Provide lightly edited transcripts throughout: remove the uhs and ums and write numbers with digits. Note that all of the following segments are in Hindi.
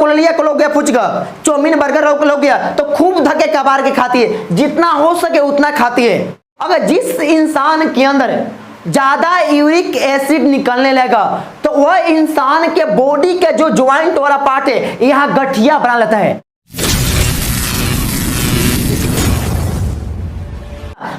बकलोलिया को लोग गया फुचका, चौमिन बर्गर लोग गया तो खूब धक्के कबार के खाती है, जितना हो सके उतना खाती है। अगर जिस इंसान के अंदर ज्यादा यूरिक एसिड निकलने लगा तो वह इंसान के बॉडी के जो ज्वाइंट वाला पार्ट है यहाँ गठिया बना लेता है।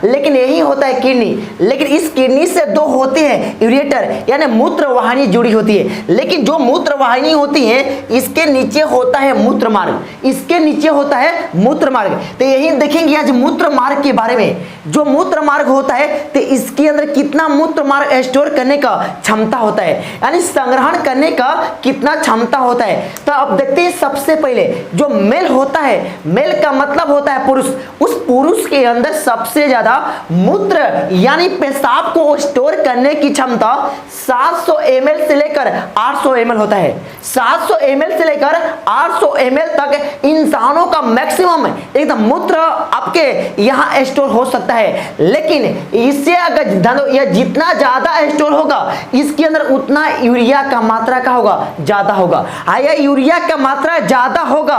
लेकिन यही होता है किडनी, लेकिन इस किडनी से दो होते हैं यूरेटर यानी मूत्र वाहिनी जुड़ी होती है। लेकिन जो मूत्र वाहिनी होती है इसके नीचे होता है मूत्र मार्ग, इसके नीचे होता है मूत्र मार्ग। तो यही देखेंगे आज मूत्र मार्ग के बारे में। जो मूत्र मार्ग होता है तो इसके अंदर कितना मूत्र मार्ग स्टोर करने का क्षमता होता है, यानी संग्रहण करने का कितना क्षमता होता है। तो अब देखते हैं सबसे पहले जो मेल होता है, मेल का मतलब होता है पुरुष, उस पुरुष के अंदर सबसे ज्यादा मूत्र यानी पेशाब को स्टोर करने की क्षमता 700 ml से लेकर 800 ml होता है। 700 ml से लेकर 800 ml तक इंसानों का मैक्सिमम एकदम मूत्र आपके यहाँ स्टोर हो सकता है। लेकिन इससे अगर यह जितना ज्यादा स्टोर होगा इसके अंदर उतना यूरिया का मात्रा का होगा ज्यादा होगा। आया यूरिया का मात्रा ज्यादा होगा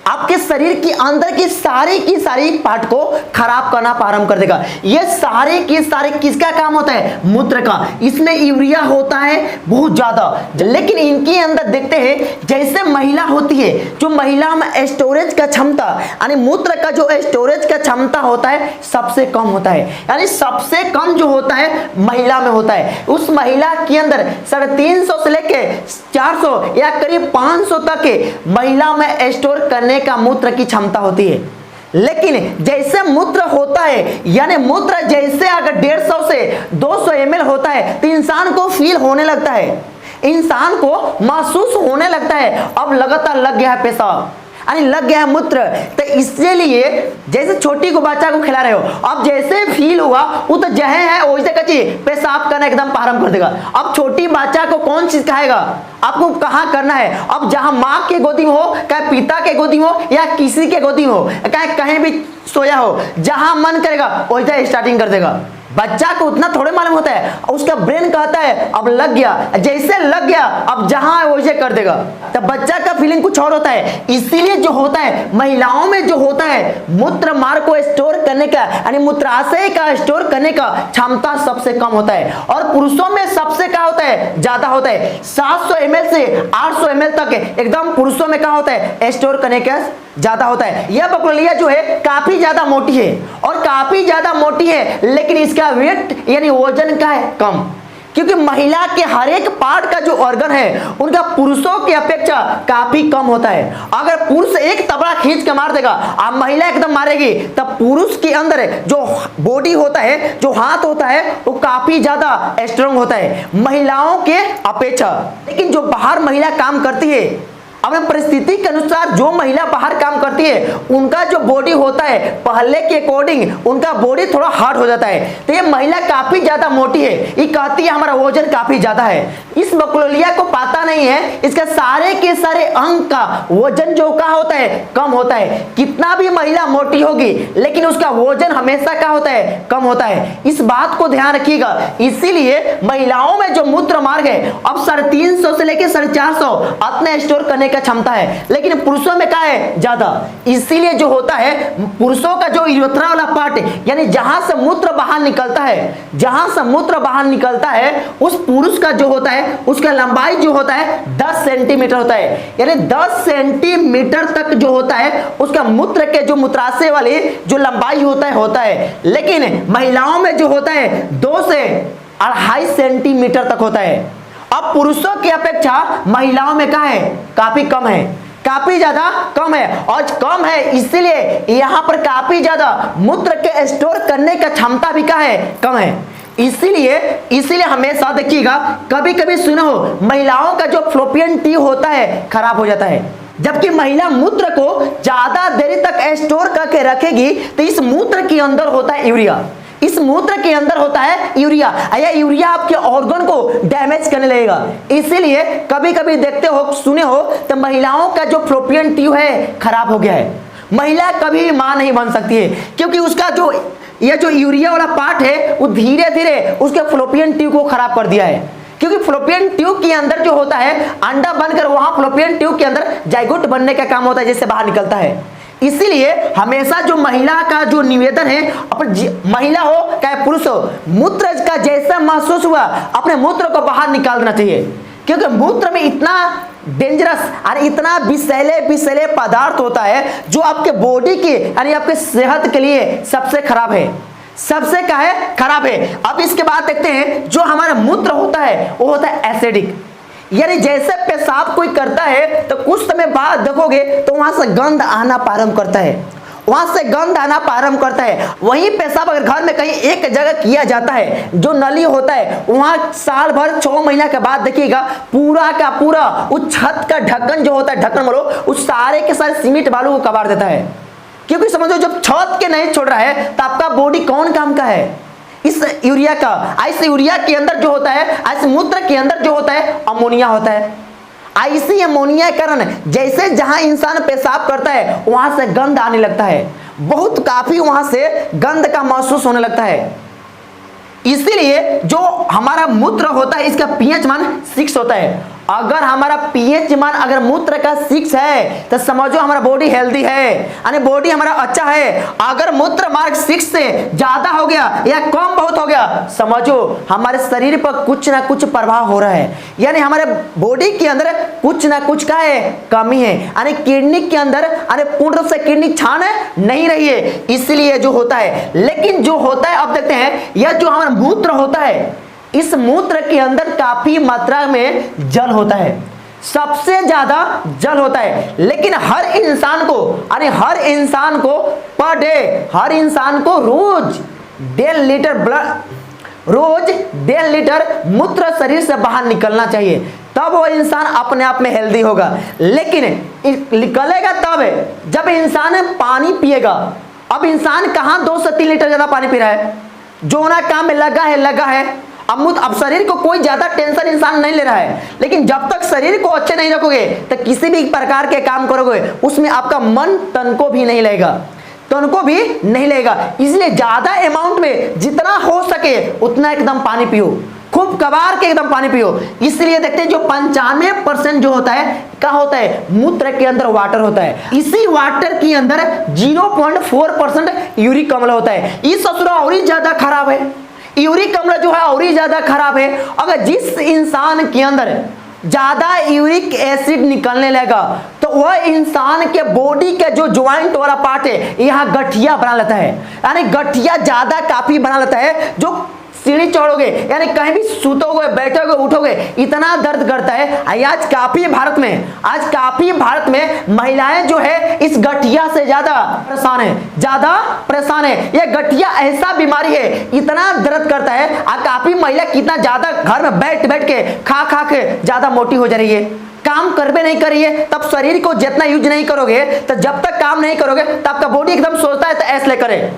आपके शरीर के अंदर की सारी पार्ट को खराब करना प्रारंभ कर देगा। ये सारे के सारे किसका काम होता है? मूत्र का। इसमें यूरिया होता है बहुत ज्यादा। लेकिन इनके अंदर देखते हैं जैसे महिला होती है, जो महिला में स्टोरेज का क्षमता यानी मूत्र का जो स्टोरेज का क्षमता होता है सबसे कम होता है, यानी सबसे कम जो होता है महिला में होता है। उस महिला के अंदर 350 से लेके 400 या करीब 500 तक महिला में स्टोर करने का मूत्र की क्षमता होती है। लेकिन जैसे मूत्र होता है यानी मूत्र जैसे अगर 150 से 200 ml होता है तो इंसान को फील होने लगता है, इंसान को महसूस होने लगता है अब लगातार लग गया है पेशाब यानी लग गया है मूत्र। तो इसलिए जैसे छोटी को बच्चा को खिला रहे हो, अब जैसे फील हुआ वो तो जहे है वैसे कच्ची पेशाब करना एकदम प्रारंभ कर देगा। अब छोटी बच्चा को कौन चीज खाएगा, आपको कहाँ करना है? अब जहां माँ के गोदी में हो, चाहे पिता के गोदी में हो या किसी के गोदी में हो, चाहे कहीं भी सोया हो, जहां मन करेगा वैसे स्टार्टिंग कर देगा। बच्चा को उतना थोड़े मालूम होता है, उसका ब्रेन कहता है अब लग गया, जैसे लग गया अब जहां है वैसे कर देगा। तो बच्चा का फीलिंग कुछ और होता है। इसीलिए जो होता है महिलाओं में जो होता है मूत्र मार्ग को स्टोर करने का यानी मूत्राशय का स्टोर करने का क्षमता सबसे कम होता है, और पुरुषों में सबसे क्या होता है ज्यादा होता है। 700 ml से 800 ml तक एकदम पुरुषों में क्या होता है स्टोर करने का ज्यादा होता है। यह बकलोलिया जो है काफी ज्यादा मोटी है और काफी ज्यादा मोटी है, लेकिन इसका वेट यानी वजन का है कम, क्योंकि महिला के हर एक पार्ट का जो ऑर्गन है उनका पुरुषों की अपेक्षा काफी कम होता है। अगर पुरुष एक तबला खींच के मार देगा अब महिला एकदम मारेगी, तब पुरुष के अंदर जो बॉडी होता है, जो हाथ होता है वो काफी ज्यादा स्ट्रांग होता है महिलाओं के अपेक्षा। लेकिन जो बाहर महिला काम करती है अपने परिस्थिति के अनुसार, जो महिला बाहर काम करती है उनका जो बॉडी होता है पहले के अकॉर्डिंग उनका बॉडी थोड़ा हार्ड हो जाता है। तो ये महिला काफी ज्यादा मोटी है, ये कहती है हमारा वजन काफी ज्यादा है। इस बकलोलिया को पता नहीं है इसका सारे के सारे अंग का वजन जो का होता है कम होता है। कितना भी महिला मोटी होगी लेकिन उसका वजन हमेशा क्या होता है कम होता है। इस बात को ध्यान रखिएगा। इसीलिए महिलाओं में जो मूत्र मार्ग है अब 350 से लेकर 450 अपने स्टोर करने का क्षमता है, लेकिन पुरुषों में क्या है ज्यादा। इसीलिए जो होता है पुरुषों का जो यूरेथ्रा वाला पार्ट है यानी जहां से मूत्र बाहर निकलता है, जहां से मूत्र बाहर निकलता है उस पुरुष का जो होता है उसका लंबाई जो होता है 10 सेंटीमीटर होता है, यानी 10 सेंटीमीटर तक जो होता है उसका मूत्र के जो मूत्राशय वाली जो लंबाई होता है। लेकिन महिलाओं में जो होता है 2 से 2.5 सेंटीमीटर तक होता है। अब पुरुषों की अपेक्षा महिलाओं में क्या है काफी कम है, काफी ज्यादा कम है। और कम है इसीलिए यहाँ पर काफी ज्यादा मूत्र के स्टोर करने का क्षमता भी क्या है कम है। इसीलिए हमेशा देखिएगा, कभी कभी सुनो महिलाओं का जो फ्लोपियन ट्यूब होता है खराब हो जाता है। जबकि महिला मूत्र को ज्यादा देर तक स्टोर करके रखेगी तो इस मूत्र के अंदर होता है यूरिया, इस मूत्र के अंदर होता है यूरिया। यह यूरिया आपके ऑर्गन को डैमेज करने लगेगा। इसीलिए कभी कभी देखते हो सुने हो तो महिलाओं का जो फ्लोपियन ट्यूब है खराब हो गया है। महिला कभी भी मां नहीं बन सकती है क्योंकि उसका जो यह जो यूरिया वाला पार्ट है वो धीरे धीरे उसके फ्लोपियन ट्यूब को खराब कर दिया है। क्योंकि फ्लोपियन ट्यूब के अंदर जो होता है अंडा बनकर वहां फ्लोपियन ट्यूब के अंदर जाइगोट बनने का काम होता है, जिससे बाहर निकलता है। इसीलिए हमेशा जो महिला का जो निवेदन है, अपने महिला हो चाहे पुरुष हो, मूत्र का जैसा महसूस हुआ अपने मूत्र को बाहर निकाल देना चाहिए, क्योंकि मूत्र में इतना डेंजरस और इतना विषैले पदार्थ होता है जो आपके बॉडी के यानी आपके सेहत के लिए सबसे खराब है, सबसे क्या है खराब है। अब इसके बाद देखते हैं जो हमारा मूत्र होता है वो होता है एसिडिक, यानी जैसे पेशाब कोई करता है तो कुछ समय बाद देखोगे तो वहां से गंध आना प्रारंभ करता है, वहां से गंध आना प्रारंभ करता है। वही पेशाब अगर घर में कहीं एक जगह किया जाता है, जो नली होता है वहां साल भर 6 महीना के बाद देखिएगा पूरा का पूरा उस छत का ढक्कन जो होता है, ढक्कन बोलो, उस सारे के सारे सीमेंट बालू को कबाड़ देता है। क्योंकि समझो जब छत के नहीं छोड़ रहा है तो आपका बॉडी कौन काम का है? इस यूरिया का, इस यूरिया के अंदर जो होता है, इस मूत्र के अंदर जो होता है अमोनिया होता है। इसी अमोनिया के कारण जैसे जहां इंसान पेशाब करता है वहां से गंध आने लगता है, बहुत काफी वहां से गंध का महसूस होने लगता है। इसीलिए जो हमारा मूत्र होता है इसका पीएच मान 6 होता है। अगर हमारा पीएच मान अगर मूत्र का 6 है तो समझो हमारा बॉडी हेल्दी है, यानी बॉडी हमारा अच्छा है। अगर मूत्र मार्ग 6 से ज्यादा हो गया या कम बहुत हो गया, समझो हमारे शरीर पर कुछ ना कुछ प्रभाव हो रहा है, यानी हमारे बॉडी के अंदर कुछ ना कुछ का है कमी है, यानी किडनी के अंदर यानी पूर्ण रूप से किडनी छान नहीं रही है, इसलिए जो होता है। लेकिन जो होता है अब देखते हैं, यह जो हमारा मूत्र होता है इस मूत्र के अंदर काफी मात्रा में जल होता है, सबसे ज्यादा जल होता है। लेकिन हर इंसान को पर डे, हर इंसान को रोज 1.5 लीटर रोज 1.5 लीटर मूत्र शरीर से बाहर निकलना चाहिए, तब वो इंसान अपने आप में हेल्दी होगा। लेकिन निकलेगा तब जब इंसान पानी पिएगा। अब इंसान कहां 2 से 3 लीटर ज्यादा पानी पी रहा है, जो ना काम में लगा है। अब शरीर को कोई ज्यादा टेंशन इंसान नहीं ले रहा है, लेकिन जब तक शरीर को अच्छे नहीं रखोगे तो किसी भी प्रकार के काम करोगे उसमें आपका मन तनको भी नहीं लगेगा, इसलिए ज्यादा अमाउंट में जितना हो सके उतना एकदम पानी पियो, खूब कबार के एकदम पानी पियो। इसलिए देखते हैं जो 95% जो होता है क्या होता है, मूत्र के अंदर वाटर होता है। इसी वाटर के अंदर 0.4% यूरिक अम्ल होता है। इस ससुरा और ही ज्यादा खराब है, यूरिक अम्ल जो है और ही ज्यादा खराब है। अगर जिस इंसान के अंदर ज्यादा यूरिक एसिड निकलने लगा तो वह इंसान के बॉडी के जो ज्वाइंट वाला पार्ट है यहाँ गठिया बना लेता है, यानी गठिया ज्यादा काफी बना लेता है। जो सीढ़ी चढ़ोगे यानी कहीं भी सुतोगे बैठोगे उठोगे इतना दर्द करता है। आज काफी भारत में महिलाएं जो है इस गठिया से ज्यादा परेशान है। यह गठिया ऐसा बीमारी है, इतना दर्द करता है। काफी महिला कितना ज्यादा घर में बैठ के खा के ज्यादा मोटी हो जा रही है, काम करबे नहीं कर रही है। तब शरीर को जितना यूज नहीं करोगे तो जब तक काम नहीं करोगे तब आपका बॉडी एकदम सोचता है तो ऐसे करे,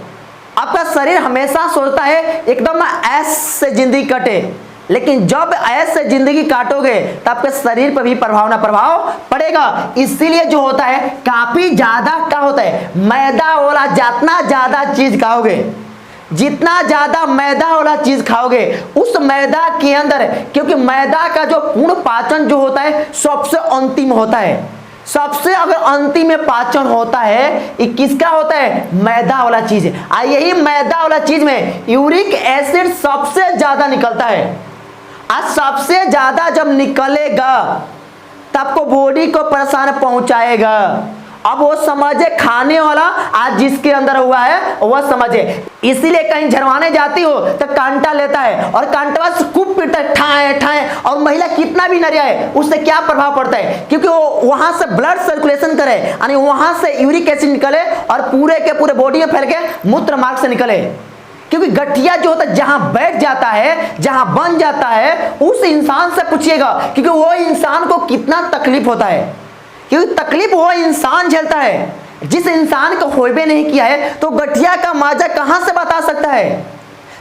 आपका शरीर हमेशा सोचता है एकदम ऐश से जिंदगी कटे। लेकिन जब ऐश से जिंदगी काटोगे तो आपके शरीर पर भी प्रभाव पड़ेगा। इसीलिए जो होता है काफी ज्यादा क्या होता है, मैदा वाला जितना ज्यादा चीज खाओगे, जितना ज्यादा मैदा वाला चीज खाओगे उस मैदा के अंदर, क्योंकि मैदा का जो पूर्ण पाचन जो होता है सबसे अंतिम होता है, सबसे अगर अंतिम में पाचन होता है ये किसका होता है, मैदा वाला चीज। यही मैदा वाला चीज में यूरिक एसिड सबसे ज्यादा निकलता है। आज सबसे ज्यादा जब निकलेगा तब आपको बॉडी को परेशान पहुंचाएगा। अब वो समझे खाने वाला आज जिसके अंदर हुआ है वह समझे। इसीलिए कहीं झरवाने जाती हो तो कांटा लेता है और कांटा से खूब पीटता है, ठाए ठाए, और महिला कितना भी नरियाए उससे क्या प्रभाव पड़ता है, क्योंकि वो वहां से ब्लड सर्कुलेशन करे यानी वहां से यूरिक एसिड निकले और पूरे के पूरे बॉडी में फैल के मूत्र मार्ग से निकले। क्योंकि गठिया जो होता है जहां बैठ जाता है, जहां बन जाता है, उस इंसान से पूछिएगा क्योंकि वो इंसान को कितना तकलीफ होता है, क्योंकि तकलीफ वो इंसान झेलता है जिस इंसान को होबे नहीं किया है। तो गठिया का मजा कहां से बता सकता है।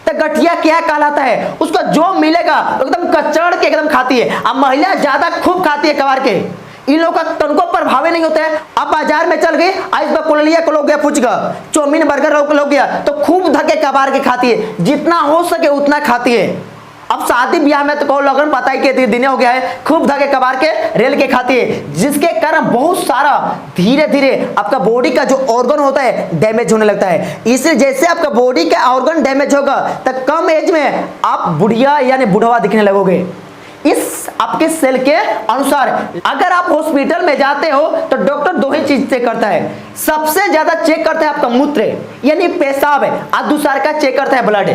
तो गठिया क्या कहलाता है, उसको जो मिलेगा एकदम कचड़ के एकदम खाती है। अब महिला ज्यादा खूब खाती है कबार के, इन लोगों का तनको प्रभाव नहीं होता है। अब बाजार में चल गई, आज तो कोलिया को लोग गया, पूछगा चाउमीन बर्गर लोग गया तो खूब धके कबार के खाती है, जितना हो सके उतना खाती है। अब शादी ब्याह में तो कहो लगन पता ही के दिन हो गया है, खूब धके कबार के रेल के खाती है, जिसके कारण बहुत सारा धीरे धीरे आपका बॉडी का जो ऑर्गन होता है डैमेज होने लगता है। इसलिए जैसे आपका बॉडी का ऑर्गन डैमेज होगा तो कम एज में आप बुढ़िया यानी बुढ़वा दिखने लगोगे। इस आपके सेल के अनुसार अगर आप हॉस्पिटल में जाते हो तो डॉक्टर दो ही चीज चेक करता है, सबसे ज्यादा चेक करता है आपका मूत्र यानी पेशाब है, और दूसरा का चेक करता है ब्लड।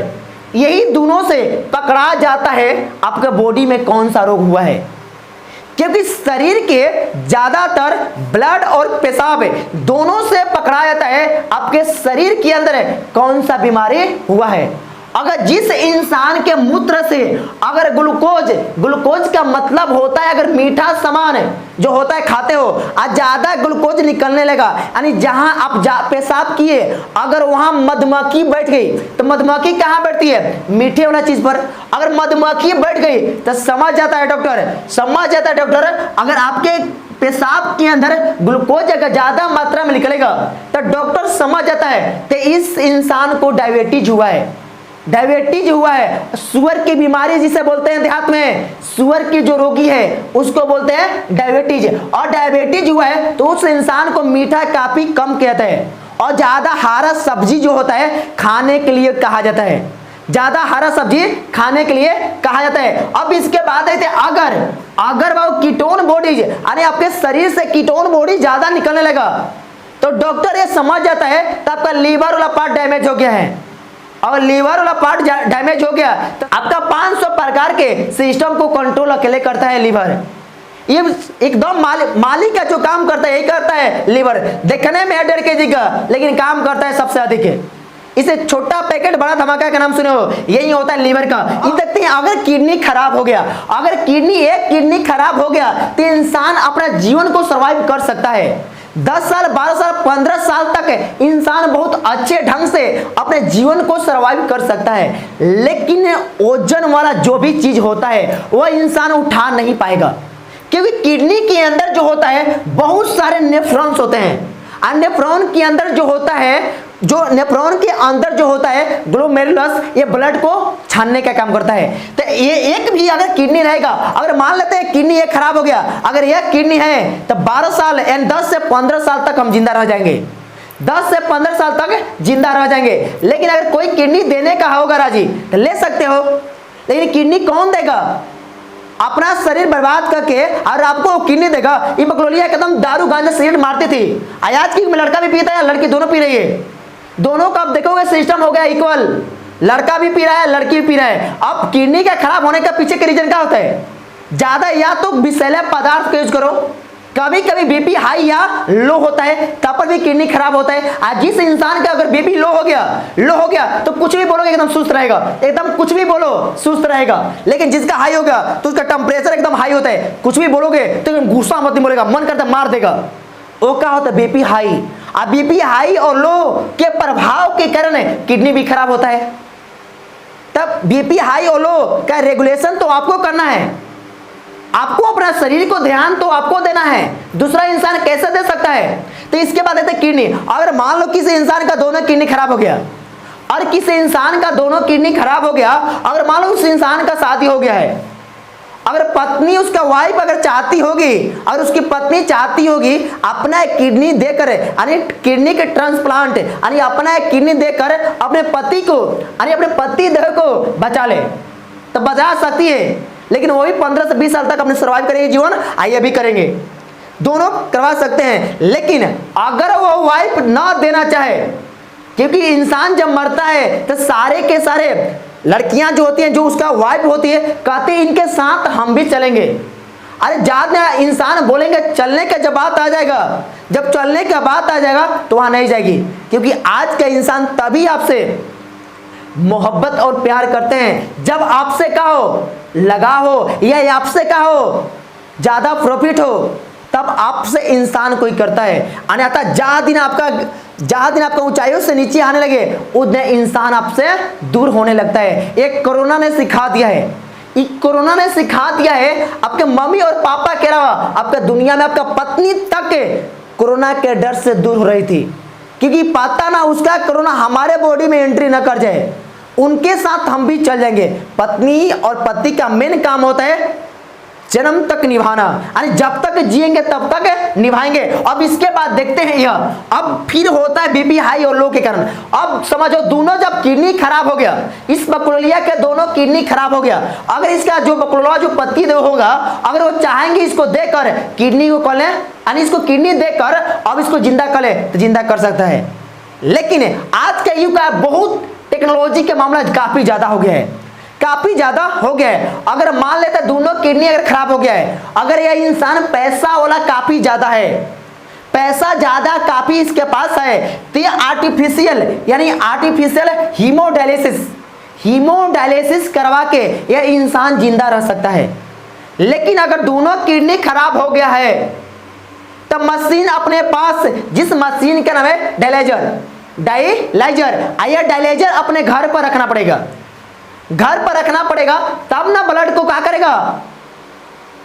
यही दोनों से पकड़ा जाता है आपके बॉडी में कौन सा रोग हुआ है, क्योंकि शरीर के ज्यादातर ब्लड और पेशाब दोनों से पकड़ा जाता है आपके शरीर के अंदर कौन सा बीमारी हुआ है। अगर जिस इंसान के मूत्र से अगर ग्लूकोज का मतलब होता है अगर मीठा सामान जो होता है खाते हो और ज्यादा ग्लूकोज निकलने लगा, यानी जहां आप पेशाब किए अगर वहां मधुमक्खी बैठ गई तो मधुमक्खी कहां बैठती है, मीठे वाला चीज पर। अगर मधुमक्खी बैठ गई तो समझ जाता है डॉक्टर अगर आपके पेशाब के अंदर ग्लूकोज अगर ज्यादा मात्रा में निकलेगा तो डॉक्टर समझ जाता है कि इस इंसान को डायबिटीज हुआ है। शुगर की बीमारी जिसे बोलते हैं देहात में, शुगर की जो रोगी है उसको बोलते हैं डायबिटीज। और डायबिटीज हुआ है तो उस इंसान को मीठा काफी कम कहते हैं और ज्यादा हरा सब्जी जो होता है खाने के लिए कहा जाता है, अब इसके बाद है अगर वो कीटोन बॉडीज यानी आपके शरीर से कीटोन बॉडी ज्यादा निकलने लगा तो डॉक्टर ये समझ जाता है तो आपका लीवर वाला पार्ट डैमेज हो गया है। और लीवर वाला पार्ट डैमेज हो गया तो आपका 500 प्रकार के सिस्टम को कंट्रोल अकेले करता है लीवर। ये एकदम मालिक का जो काम करता है यही करता है लीवर। देखने में 1.5 kg का लेकिन काम करता है सबसे अधिक है। इसे छोटा पैकेट बड़ा धमाका का नाम सुने हो, यही होता है लीवर का। ये देखते हैं अगर किडनी खराब हो गया, अगर किडनी खराब हो गया तो इंसान अपना जीवन को सर्वाइव कर सकता है। 10 साल 12 साल 15 साल तक इंसान बहुत अच्छे ढंग से अपने जीवन को सर्वाइव कर सकता है, लेकिन ओजन वाला जो भी चीज होता है वह इंसान उठा नहीं पाएगा, क्योंकि किडनी के अंदर जो होता है बहुत सारे नेफ्रॉन्स होते हैं। और नेफ्रॉन के अंदर जो होता है ग्लोमेरुलस, ये ब्लड को छानने का काम करता है। तो ये एक भी अगर किडनी रहेगा, अगर मान लेते हैं किडनी एक खराब हो गया, अगर यह किडनी है तो 12 साल यानी 10 से 15 साल तक हम जिंदा रह जाएंगे, 10 से 15 साल तक जिंदा रह जाएंगे। लेकिन अगर कोई किडनी देने का होगा राजी तो ले सकते हो, लेकिन किडनी कौन देगा? अपना शरीर बर्बाद करके और आपको किडनी देगा। ये बकलोलिया एकदम दारू गांजा सिगरेट मारती थी, आज की लड़का भी पीता है लड़की दोनों पी रही है, दोनों का आप देखोगे सिस्टम हो गया इक्वल, लड़का भी पी रहा है लड़की भी पी रहा है। अब किडनी का खराब होने का पीछे के रीजन क्या होता है? ज्यादा या तो विषैले पदार्थ का यूज करो, कभी कभी बीपी हाई या लो होता है तब पर भी किडनी खराब होता है। आज जिस इंसान का अगर बीपी लो हो गया तो कुछ भी बोलोगे एकदम सुस्त रहेगा, एकदम कुछ भी बोलो सुस्त रहेगा। लेकिन जिसका हाई होगा तो उसका टेम्परेचर एकदम हाई होता है, कुछ भी बोलोगे तो गुस्सा मत नहीं बोलेगा, मन करता मार देगा। वो क्या होता है? BP high. अब बीपी हाई और लो के प्रभाव के कारण किडनी भी खराब होता है। तब बीपी हाई और लो का रेगुलेशन तो आपको करना है, आपको अपना शरीर को ध्यान तो आपको देना है, दूसरा इंसान कैसे दे सकता है? तो इसके बाद है किडनी। अगर मान लो किसी इंसान का दोनों किडनी खराब हो गया और किसी इंसान का दोनों किडनी खराब हो गया, अगर मान लो उस इंसान का शादी हो गया है, अगर पत्नी उसका वाइफ अगर चाहती होगी और उसकी पत्नी चाहती होगी अपना किडनी देकर यानी किडनी के ट्रांसप्लांट यानी अपना किडनी देकर अपने पति को यानी अपने पति देह को बचा ले तो बचा सकती है, लेकिन वो भी 15 से 20 साल तक अपने सर्वाइव करेंगे जीवन, आइए भी करेंगे, दोनों करवा सकते हैं। लेकिन अगर वो वाइफ ना देना चाहे, क्योंकि इंसान जब मरता है तो सारे के सारे लड़कियां जो होती हैं जो उसका वाइफ होती है कहती है इनके साथ हम भी चलेंगे। अरे ज्यादा इंसान बोलेंगे चलने का जब बात आ जाएगा तो वहां नहीं जाएगी, क्योंकि आज का इंसान तभी आपसे मोहब्बत और प्यार करते हैं जब आपसे क्या हो, लगा हो या आपसे क्या हो, ज्यादा प्रॉफिट हो, तब आपसे इंसान कोई करता है। अन्यथा जहाँ दिन आपका ऊंचाइयों से नीचे आने लगे उस दिन इंसान आपसे दूर होने लगता है। एक कोरोना ने सिखा दिया है, आपके मम्मी और पापा के अलावा आपका दुनिया में आपका पत्नी तक कोरोना के डर से दूर हो रही थी, क्योंकि पता ना उसका कोरोना हमारे बॉडी में एंट्री न कर जाए। उनके साथ हम भी चल जाएंगे। पत्नी और पति का मेन काम होता है जन्म तक निभाना, यानी जब तक जिएंगे तब तक निभाएंगे। अब इसके बाद देखते हैं यह अब फिर होता है बीपी हाई और लो के कारण। अब समझो दोनों जब किडनी खराब हो गया, इस बकलोलिया के दोनों किडनी खराब हो गया, अगर इसका जो बकलोला जो पति देव होगा अगर वो चाहेंगे इसको देकर किडनी को कर ले, यानी इसको किडनी देकर अब इसको जिंदा कर ले तो जिंदा कर सकता है। लेकिन आज के युग का बहुत टेक्नोलॉजी के मामला काफी ज्यादा हो गया है, काफी ज्यादा हो गया है। अगर मान लेते दोनों किडनी अगर खराब हो गया है, अगर यह इंसान पैसा वाला काफी ज्यादा है, पैसा ज्यादा काफी इसके पास है, तो ये आर्टिफिशियल यानी आर्टिफिशियल हीमोडायलिसिस करवा के यह इंसान जिंदा रह सकता है। लेकिन अगर दोनों किडनी खराब हो गया है तो मशीन अपने पास, जिस मशीन का नाम है डायलाइजर अपने घर पर रखना पड़ेगा, घर पर रखना पड़ेगा, तब ना ब्लड को क्या करेगा,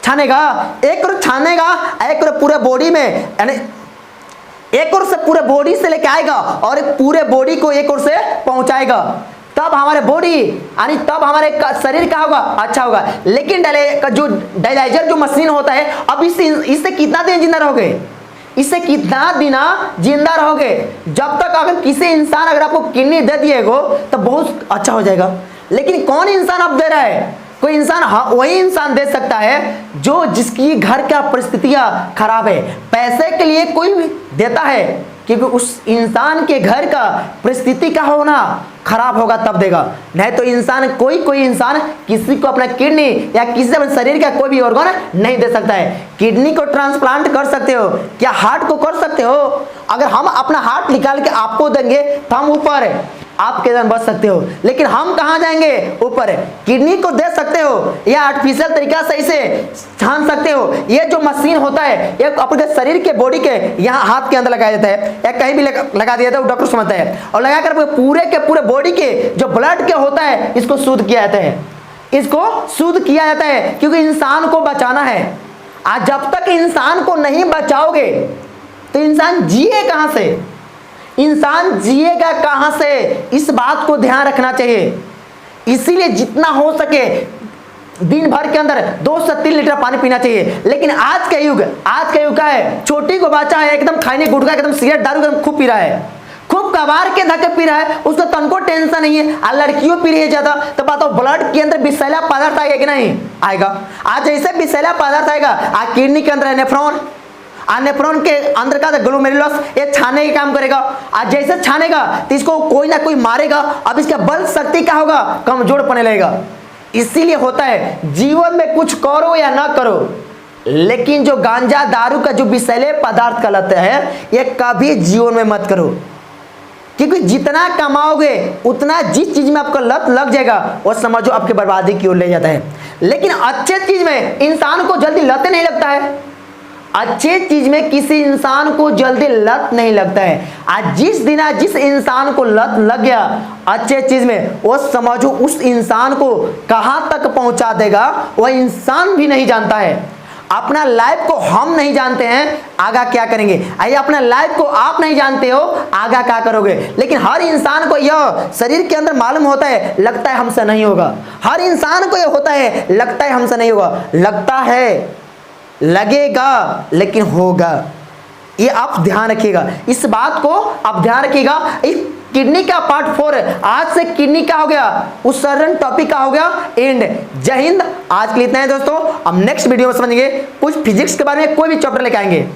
छानेगा। एक और छानेगा, एक और पूरे बॉडी में, यानी एक और से पूरे बॉडी से लेके आएगा और पूरे बॉडी को एक और से पहुंचाएगा, तब हमारे बॉडी यानी तब हमारे शरीर का होगा अच्छा होगा। लेकिन डायलाइजर जो मशीन होता है, अब इससे कितना दिन जिंदा रहोगे, इससे कितना दिन जिंदा रहोगे। जब तक अगर किसी इंसान अगर आपको किडनी दे दिएगा तो बहुत अच्छा हो जाएगा। लेकिन कौन इंसान अब दे रहा है, कोई इंसान, हाँ वही इंसान दे सकता है जो जिसकी घर का परिस्थितियां खराब है। पैसे के लिए कोई भी देता है क्योंकि उस इंसान के घर का परिस्थिति का होना खराब होगा तब देगा, नहीं तो इंसान कोई इंसान किसी को अपना किडनी या किसी अपने शरीर का कोई भी ऑर्गन नहीं दे सकता है। किडनी को ट्रांसप्लांट कर सकते हो, क्या हार्ट को कर सकते हो? अगर हम अपना हार्ट निकाल के आपको देंगे तो हम ऊपर आपके जान बच सकते हो, लेकिन हम कहां जाएंगे ऊपर। किडनी को दे सकते हो या आर्टिफिशियल तरीका से इसे छान सकते हो। ये जो मशीन होता है ये अपने शरीर के बॉडी के यहाँ हाथ के अंदर लगाया जाता है या कहीं भी लगा दिया जाता है, डॉक्टर समझता है, और लगाकर पूरे के पूरे बॉडी के जो ब्लड के होता है इसको शुद्ध किया जाता है, इसको शुद्ध किया जाता है क्योंकि इंसान को बचाना है। आज जब तक इंसान को नहीं बचाओगे तो इंसान जिए कहां से, इंसान जिएगा कहां से, इस बात को ध्यान रखना चाहिए। इसीलिए जितना हो सके दिन भर के अंदर 2 से 3 लीटर पानी पीना चाहिए। लेकिन आज का युग का है, छोटी को बच्चा है एकदम खाने गुटखा एकदम सिगरेट दारू एकदम खूब पी रहा है, खूब कबार के धक्के पी रहा है, उसको तनको टेंशन नहीं है। और लड़कियों पी रही है ज्यादा, तो बताओ ब्लड के अंदर विषैला पदार्थ आएगा कि नहीं आएगा। आज जैसे विषैला पदार्थ आएगा आज किडनी के अंदर नेफ्रॉन, नेफ्रॉन के अंदर का ग्लोमेरुलस ये छाने का काम करेगा। आज जैसे छानेगा तो इसको कोई ना कोई मारेगा, अब इसका बल शक्ति क्या होगा, कमजोर पड़ने लगेगा। इसीलिए होता है जीवन में कुछ करो या ना करो, लेकिन जो गांजा दारू का जो विषैले पदार्थ का लत है ये कभी जीवन में मत करो, क्योंकि जितना कमाओगे उतना जिस चीज में आपका लत लग जाएगा वो समझो आपकी बर्बादी की ओर ले जाता है। लेकिन अच्छे चीज में इंसान को जल्दी लत नहीं लगता है, अच्छे चीज में किसी इंसान को जल्दी लत नहीं लगता है। आज जिस इंसान को लत लग गया अच्छे चीज में, वो समझो उस इंसान को कहां तक पहुंचा देगा वह इंसान भी नहीं जानता है। अपना लाइफ को हम नहीं जानते हैं आगा क्या करेंगे, आइए अपना लाइफ को आप नहीं जानते हो आगा क्या करोगे। लेकिन हर इंसान को यह शरीर के अंदर मालूम होता है, लगता है हमसे नहीं होगा। हर इंसान को यह होता है, लगता है हमसे नहीं होगा, लगता है लगेगा लेकिन होगा। ये आप ध्यान रखिएगा, इस बात को आप ध्यान रखिएगा। इस किडनी का पार्ट 4 आज से किडनी का हो गया, उस सरल टॉपिक का हो गया एंड। जय हिंद, आज के लिए इतना है दोस्तों। अब नेक्स्ट वीडियो में समझेंगे कुछ फिजिक्स के बारे में, कोई भी चैप्टर लेके आएंगे।